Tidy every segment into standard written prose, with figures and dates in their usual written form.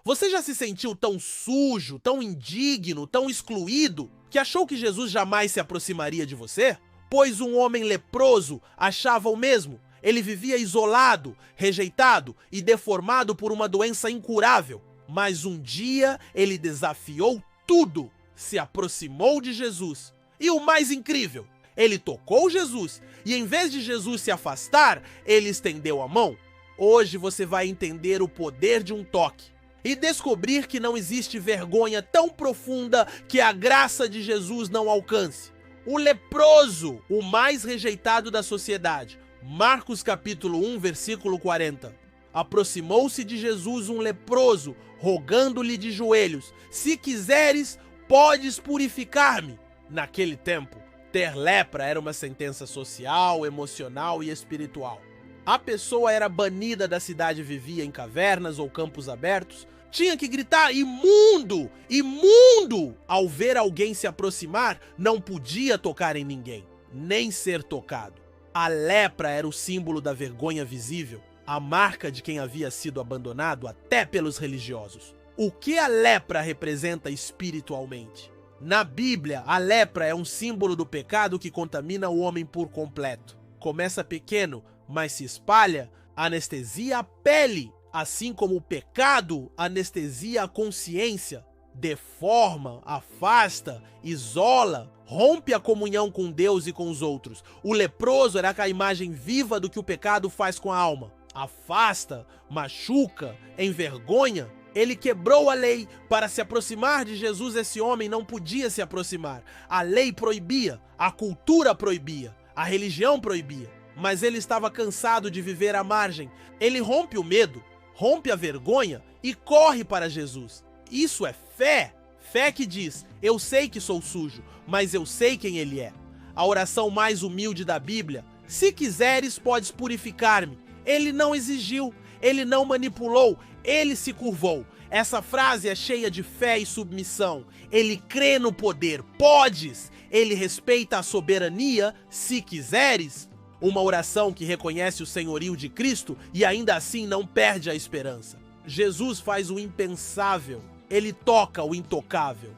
Você já se sentiu tão sujo, tão indigno, tão excluído, que achou que Jesus jamais se aproximaria de você? Pois um homem leproso achava o mesmo. Ele vivia isolado, rejeitado e deformado por uma doença incurável. Mas um dia ele desafiou tudo, se aproximou de Jesus. E o mais incrível, ele tocou Jesus e em vez de Jesus se afastar, ele estendeu a mão. Hoje você vai entender o poder de um toque e descobrir que não existe vergonha tão profunda que a graça de Jesus não alcance. O leproso, o mais rejeitado da sociedade. Marcos capítulo 1, versículo 40. Aproximou-se de Jesus um leproso, rogando-lhe de joelhos: se quiseres, podes purificar-me. Naquele tempo, ter lepra era uma sentença social, emocional e espiritual. A pessoa era banida da cidade, vivia em cavernas ou campos abertos, tinha que gritar imundo, imundo! Ao ver alguém se aproximar, não podia tocar em ninguém, nem ser tocado. A lepra era o símbolo da vergonha visível, a marca de quem havia sido abandonado até pelos religiosos. O que a lepra representa espiritualmente? Na Bíblia, a lepra é um símbolo do pecado que contamina o homem por completo. Começa pequeno, mas se espalha, anestesia a pele, assim como o pecado anestesia a consciência, deforma, afasta, isola, rompe a comunhão com Deus e com os outros. O leproso era a imagem viva do que o pecado faz com a alma. Afasta, machuca, envergonha. Ele quebrou a lei. Para se aproximar de Jesus, esse homem não podia se aproximar. A lei proibia, a cultura proibia, a religião proibia. Mas ele estava cansado de viver à margem. Ele rompe o medo, rompe a vergonha e corre para Jesus. Isso é fé. Fé que diz: eu sei que sou sujo, mas eu sei quem ele é. A oração mais humilde da Bíblia: se quiseres, podes purificar-me. Ele não exigiu, ele não manipulou, ele se curvou. Essa frase é cheia de fé e submissão. Ele crê no poder, podes. Ele respeita a soberania, se quiseres. Uma oração que reconhece o senhorio de Cristo e ainda assim não perde a esperança. Jesus faz o impensável, ele toca o intocável.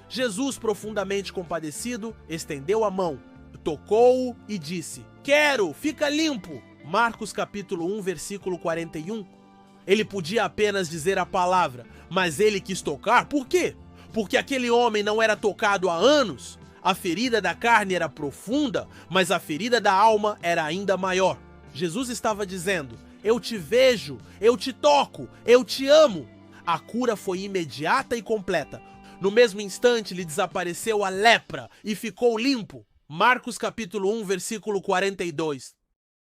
Jesus, profundamente compadecido, estendeu a mão, tocou-o e disse: quero, fica limpo. Marcos capítulo 1, versículo 41. Ele podia apenas dizer a palavra, mas ele quis tocar. Por quê? Porque aquele homem não era tocado há anos. A ferida da carne era profunda, mas a ferida da alma era ainda maior. Jesus estava dizendo: eu te vejo, eu te toco, eu te amo. A cura foi imediata e completa. No mesmo instante lhe desapareceu a lepra e ficou limpo. Marcos capítulo 1, versículo 42.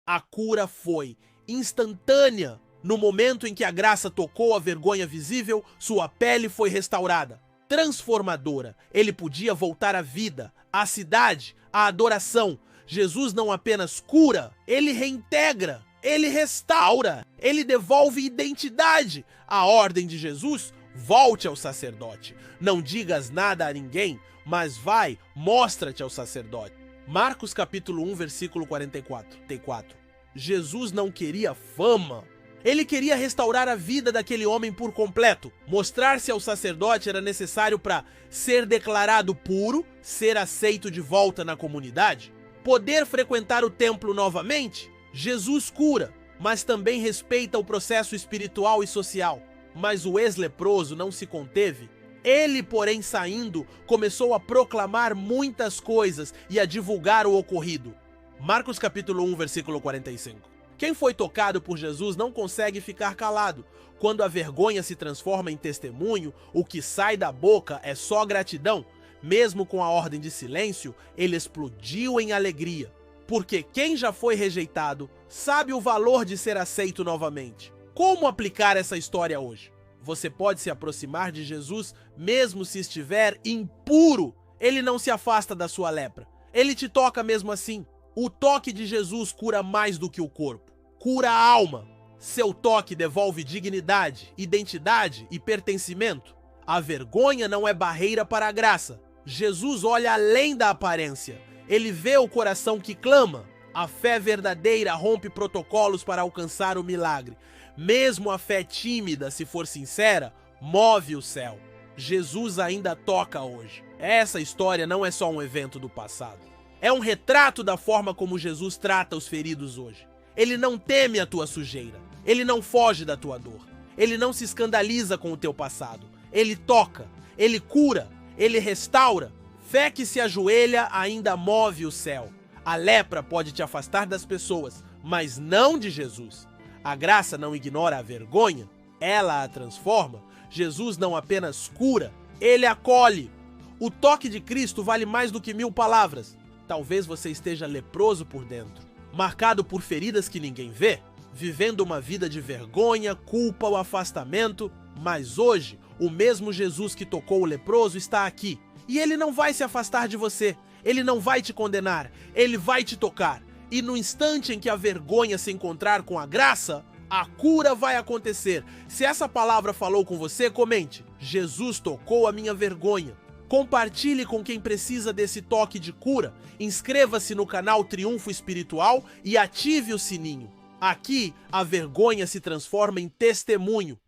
A cura foi instantânea. No momento em que a graça tocou a vergonha visível, sua pele foi restaurada. Transformadora. Ele podia voltar à vida, à cidade, à adoração. Jesus não apenas cura, ele reintegra, ele restaura, ele devolve identidade. A ordem de Jesus: volte ao sacerdote. Não digas nada a ninguém, mas vai, mostra-te ao sacerdote. Marcos capítulo 1, versículo 44. Jesus não queria fama. Ele queria restaurar a vida daquele homem por completo. Mostrar-se ao sacerdote era necessário para ser declarado puro, ser aceito de volta na comunidade, poder frequentar o templo novamente. Jesus cura, mas também respeita o processo espiritual e social. Mas o ex-leproso não se conteve. Ele, porém, saindo, começou a proclamar muitas coisas e a divulgar o ocorrido. Marcos capítulo 1, versículo 45. Quem foi tocado por Jesus não consegue ficar calado. Quando a vergonha se transforma em testemunho, o que sai da boca é só gratidão. Mesmo com a ordem de silêncio, ele explodiu em alegria. Porque quem já foi rejeitado sabe o valor de ser aceito novamente. Como aplicar essa história hoje? Você pode se aproximar de Jesus mesmo se estiver impuro. Ele não se afasta da sua lepra. Ele te toca mesmo assim. O toque de Jesus cura mais do que o corpo. Cura a alma. Seu toque devolve dignidade, identidade e pertencimento. A vergonha não é barreira para a graça. Jesus olha além da aparência. Ele vê o coração que clama. A fé verdadeira rompe protocolos para alcançar o milagre. Mesmo a fé tímida, se for sincera, move o céu. Jesus ainda toca hoje. Essa história não é só um evento do passado. É um retrato da forma como Jesus trata os feridos hoje. Ele não teme a tua sujeira. Ele não foge da tua dor. Ele não se escandaliza com o teu passado. Ele toca, ele cura, ele restaura. Fé que se ajoelha ainda move o céu. A lepra pode te afastar das pessoas, mas não de Jesus. A graça não ignora a vergonha, ela a transforma. Jesus não apenas cura, ele acolhe. O toque de Cristo vale mais do que 1000 palavras. Talvez você esteja leproso por dentro, marcado por feridas que ninguém vê, vivendo uma vida de vergonha, culpa ou afastamento, mas hoje o mesmo Jesus que tocou o leproso está aqui. E ele não vai se afastar de você, ele não vai te condenar, ele vai te tocar. E no instante em que a vergonha se encontrar com a graça, a cura vai acontecer. Se essa palavra falou com você, comente: Jesus tocou a minha vergonha. Compartilhe com quem precisa desse toque de cura. Inscreva-se no canal Triunfo Espiritual e ative o sininho. Aqui, a vergonha se transforma em testemunho